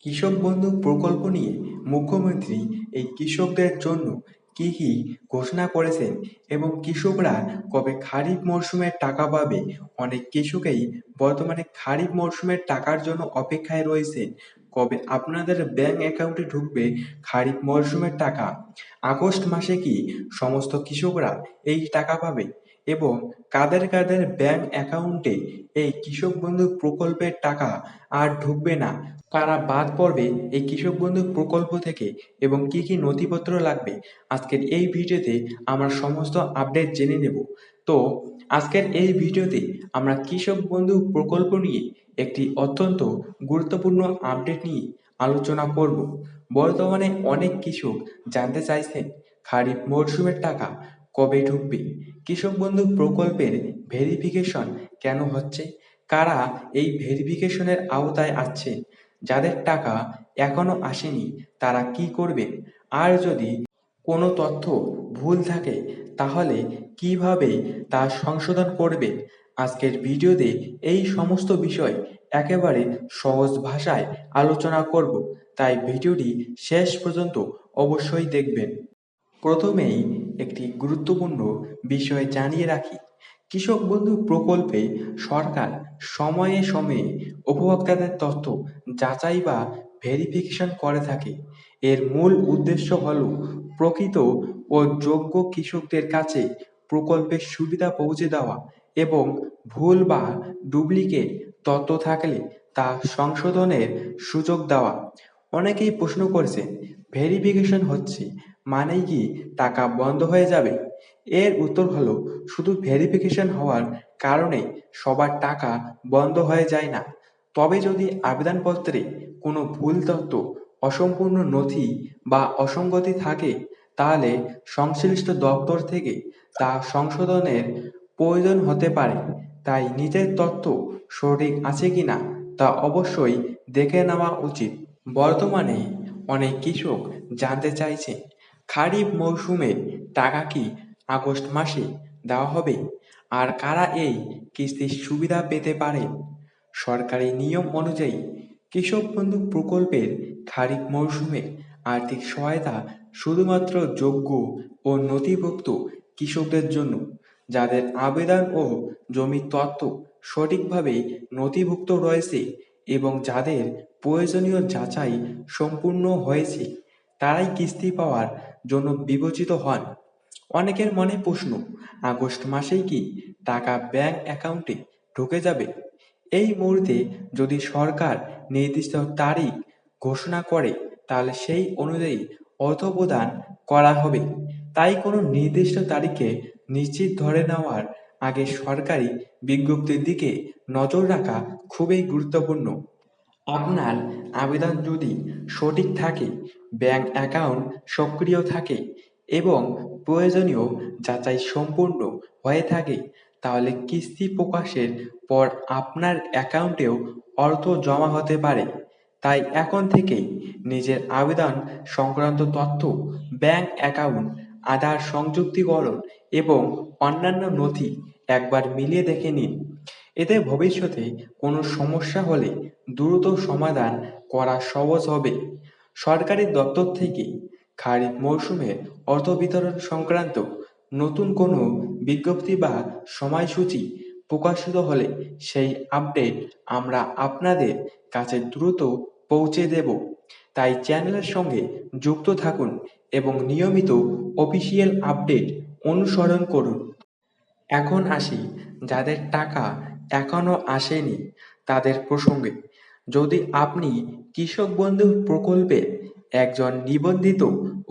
কৃষক বন্ধু প্রকল্প নিয়ে মুখ্যমন্ত্রী এই কৃষকদের জন্য কি কি ঘোষণা করেছেন এবং কৃষকরা কবে খারিফ মরশুমের টাকা পাবে। অনেক কৃষকই বর্তমানে খারিফ মরশুমের টাকার জন্য অপেক্ষায় রয়েছেন। কবে আপনাদের ব্যাংক অ্যাকাউন্টে ঢুকবে খারিফ মরশুমের টাকা? আগস্ট মাসে কি সমস্ত কৃষকরা এই টাকা পাবে এবং কাদের কাদের ব্যাংক অ্যাকাউন্টে এই কৃষক বন্ধু প্রকল্পের টাকা আর ঢুকবে না, কারা বাদ পড়বে এই কৃষক বন্ধু প্রকল্প থেকে এবং কি কি নথিপত্র লাগবে, আজকের এই ভিডিওতে আমরা সমস্ত আপডেট জেনে নেব। তো আজকের এই ভিডিওতে আমরা কৃষক বন্ধু প্রকল্প নিয়ে একটি অত্যন্ত গুরুত্বপূর্ণ আপডেট নিয়ে আলোচনা করব। বর্তমানে অনেক কৃষক জানতে চাইছেন খারিফ মরশুমের টাকা কবে ঢুকবে, কৃষক বন্ধু প্রকল্পের ভেরিফিকেশন কেন হচ্ছে, কারা এই ভেরিফিকেশনের আওতায় আছে, যাদের টাকা এখনো আসেনি তারা কি করবেন, আর যদি কোনো তথ্য ভুল থাকে তাহলে কিভাবে তা সংশোধন করবেন। আজকের ভিডিওতে এই সমস্ত বিষয় একেবারে সহজ ভাষায় আলোচনা করব, তাই ভিডিওটি শেষ পর্যন্ত অবশ্যই দেখবেন। প্রথমেই একটি গুরুত্বপূর্ণ বিষয় জানিয়ে রাখি, কৃষক বন্ধু প্রকল্পে সরকার সময়ে সময়ে উপভোক্তাদের তথ্য যাচাই বা ভেরিফিকেশন করে থাকে। এর মূল উদ্দেশ্য হল প্রকৃত ও যোগ্য কৃষকদের কাছে প্রকল্পের সুবিধা পৌঁছে দেওয়া এবং ভুল বা ডুপ্লিকেট তথ্য থাকলে তা সংশোধনের সুযোগ দেওয়া। অনেকেই প্রশ্ন করেছেন, ভেরিফিকেশন হচ্ছে মানেই কি টাকা বন্ধ হয়ে যাবে? এর উত্তর হলো, শুধু ভেরিফিকেশন হওয়ার কারণে সবার টাকা বন্ধ হয়ে যায় না। তবে যদি আবেদনপত্রে কোনো ভুল তথ্য, অসম্পূর্ণ নথি বা অসঙ্গতি থাকে তাহলে সংশ্লিষ্ট দপ্তর থেকে তা সংশোধনের প্রয়োজন হতে পারে। তাই নিজের তথ্য সঠিক আছে কিনা তা অবশ্যই দেখে নেওয়া উচিত। বর্তমানে অনেক কৃষক জানতে চাইছেন খারিফ মৌসুমের টাকা কি আগস্ট মাসে দেওয়া হবে, আর কারা এই কিস্তির সুবিধা পেতে পারেন। সরকারি নিয়ম অনুযায়ী কৃষক বন্ধু প্রকল্পের খারিফ মৌসুমে আর্থিক সহায়তা শুধুমাত্র যোগ্য ও নথিভুক্ত কৃষকদের জন্য, যাদের আবেদন ও জমির তথ্য সঠিকভাবে নথিভুক্ত রয়েছে এবং যাদের প্রয়োজনীয় যাচাই সম্পূর্ণ হয়েছে, তারাই কিস্তি পাওয়ার জন্য বিবেচিত হন। অনেকের মনে প্রশ্ন, আগস্ট মাসেই কি টাকা ব্যাংক অ্যাকাউন্টে ঢুকে যাবে? এই মুহূর্তে যদি সরকার নির্দিষ্ট তারিখ ঘোষণা করে তাহলে সেই অনুযায়ী অর্থ প্রদান করা হবে। তাই কোনো নির্দিষ্ট তারিখে নিশ্চিত ধরে নেওয়ার আগে সরকারি বিজ্ঞপ্তির দিকে নজর রাখা খুবই গুরুত্বপূর্ণ। আপনার আবেদন যদি সঠিক থাকে, ব্যাংক অ্যাকাউন্ট সক্রিয় থাকে এবং প্রয়োজনীয় যাচাই সম্পূর্ণ হয়ে থাকে, তাহলে কিস্তি প্রকাশের পর আপনার অ্যাকাউন্টেও অর্থ জমা হতে পারে। তাই এখন থেকেই নিজের আবেদন সংক্রান্ত তথ্য, ব্যাংক অ্যাকাউন্ট, আধার সংযুক্তিকরণ এবং অন্যান্য নথি একবার মিলিয়ে দেখে নিন। এতে ভবিষ্যতে কোনো সমস্যা হলে দ্রুত সমাধান করা সহজ হবে। সরকারি দপ্তর থেকে খারিফ মৌসুমে অর্থ বিতরণ সংক্রান্ত নতুন কোনো বিজ্ঞপ্তি বা সময়সূচি প্রকাশিত হলে সেই আপডেট আমরা আপনাদের কাছে দ্রুত পৌঁছে দেব। তাই চ্যানেলের সঙ্গে যুক্ত থাকুন এবং নিয়মিত অফিসিয়াল আপডেট অনুসরণ করুন। এখন আসি যাদের টাকা এখনো আসেনি তাদের প্রসঙ্গে। যদি আপনি কৃষক বন্ধু প্রকল্পের একজন নিবন্ধিত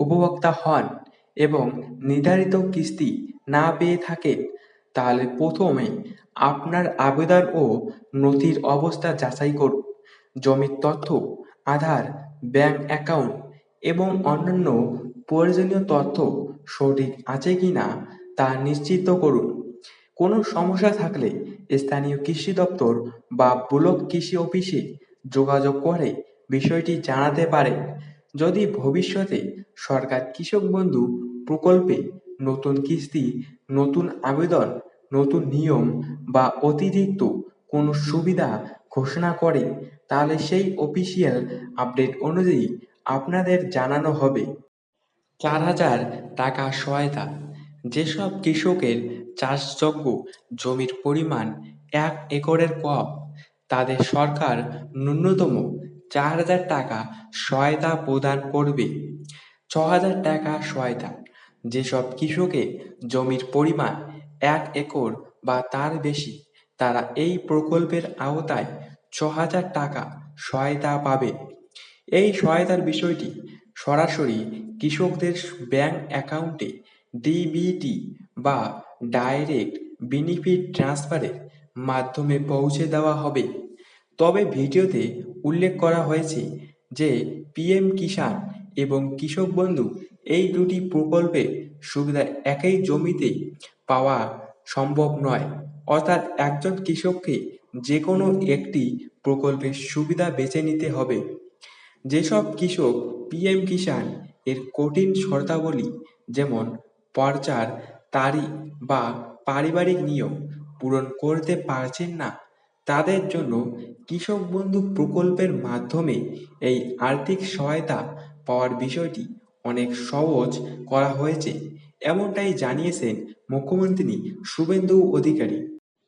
উপভোক্তা হন এবং নির্ধারিত কিস্তি না পেয়ে থাকেন, তাহলে প্রথমে আপনার আবেদন ও নথির অবস্থা যাচাই করুন। জমির তথ্য, আধার, ব্যাংক অ্যাকাউন্ট এবং অন্যান্য প্রয়োজনীয় তথ্য সঠিক আছে কিনা তা নিশ্চিত করুন। কোনো সমস্যা থাকলে স্থানীয় কৃষি দপ্তর বা ব্লক কৃষি অফিসে যোগাযোগ করে বিষয়টি জানাতে পারেন। যদি ভবিষ্যতে সরকার কৃষক বন্ধু প্রকল্পে নতুন কিস্তি, নতুন আবেদন, নতুন নিয়ম বা অতিরিক্ত কোনো সুবিধা ঘোষণা করে, তাহলে সেই অফিসিয়াল আপডেট অনুযায়ী আপনাদের জানানো হবে। 4,000 টাকা সহায়তা। যেসব কৃষকের চাষযোগ্য জমির পরিমাণ 1 একরের কম, তাদের সরকার ন্যূনতম 4,000 টাকা সহায়তা প্রদান করবে। 6,000 টাকা সহায়তা। যেসব কৃষকের জমির পরিমাণ 1 একর বা তার বেশি, তারা এই প্রকল্পের আওতায় 6,000 টাকা সহায়তা পাবে। এই সহায়তার বিষয়টি সরাসরি কৃষকদের ব্যাংক অ্যাকাউন্টে ডিবিটি বা ডাইরেক্ট বেনিফিট ট্রান্সফারের মাধ্যমে পৌঁছে দেওয়া হবে। তবে ভিডিওতে উল্লেখ করা হয়েছে যে পিএম কিষাণ এবং কৃষক বন্ধু এই দুটি প্রকল্পের সুবিধা একই জমিতে পাওয়া সম্ভব নয়। অর্থাৎ একজন কৃষককে যে কোনো একটি প্রকল্পের সুবিধা বেছে নিতে হবে। যেসব কৃষক পিএম কিষাণ এর কঠিন শর্তাবলী যেমন পর্চার তারিখ বা পারিবারিক নিয়ম পূরণ করতে পারছেন না, তাদের জন্য কৃষক বন্ধু প্রকল্পের মাধ্যমে এই আর্থিক সহায়তা পাওয়ার বিষয়টি অনেক সহজ করা হয়েছে, এমনটাই জানিয়েছেন মুখ্যমন্ত্রী শুভেন্দু অধিকারী।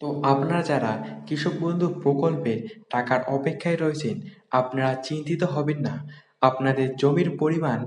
তো আপনারা যারা কৃষক বন্ধু প্রকল্পের টাকার অপেক্ষায় রয়েছেন, আপনারা চিন্তিত হবেন না। আপনাদের জমির পরিমাণ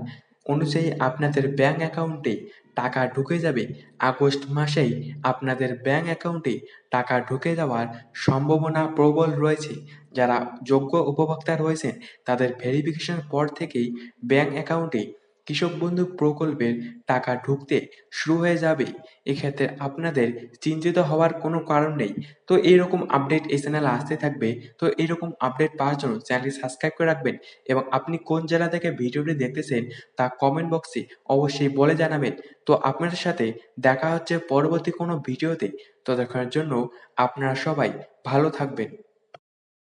অনুযায়ী আপনাদের ব্যাংক অ্যাকাউন্টে টাকা ঢুকে যাবে। আগস্ট মাসেই আপনাদের ব্যাংক অ্যাকাউন্টে টাকা ঢুকে যাওয়ার সম্ভাবনা প্রবল রয়েছে। যারা যোগ্য উপভোক্তা রয়েছেন, তাদের ভেরিফিকেশন পর থেকেই ব্যাংক অ্যাকাউন্টে কৃষক বন্ধু প্রকল্পের টাকা ঢুকতে শুরু হয়ে যাবে। এক্ষেত্রে আপনাদের চিন্তিত হওয়ার কোনো কারণ নেই। তো এইরকম আপডেট এই চ্যানেলে আসতে থাকবে। তো এইরকম আপডেট পাওয়ার জন্য চ্যানেলটি সাবস্ক্রাইব করে রাখবেন এবং আপনি কোন জেলা থেকে ভিডিওটি দেখতেছেন তা কমেন্ট বক্সে অবশ্যই বলে জানাবেন। তো আপনাদের সাথে দেখা হচ্ছে পরবর্তী কোনো ভিডিওতে। ততক্ষণের জন্য আপনারা সবাই ভালো থাকবেন।